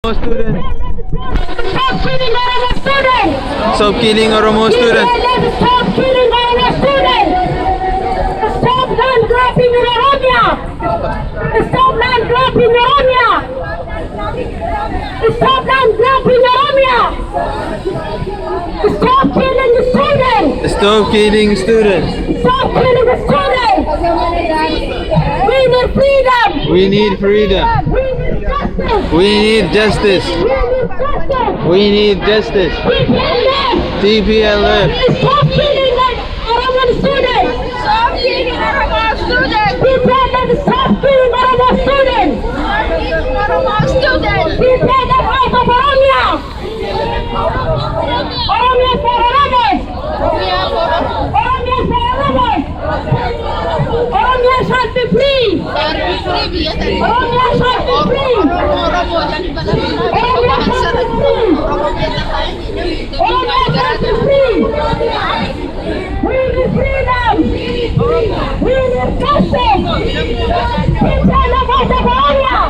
Student. Stop killing Oromo students! Stop killing Oromo student. Stop killing Oromo students! Stop land grabbing in Oromia! Stop land grabbing in Oromia! Stop land grabbing in Oromia! Stop killing the students! Stop killing students. Stop killing the students! We need freedom! We need freedom. We need justice! We need justice. We need justice! We need justice. TPLF! TPLF. Stop killing the Oromo students! Stop killing Oromo students! TPLF, stop killing Oromo students! Stop killing Oromo students! TPLF out of Oromia! Oromia for Oromos! Oromia for Oromos! Oromia shall be free! Oromia shall be free! Oromia shall be free! Oromia shall be free! We need freedom! We need justice! TPLF out of Oromia!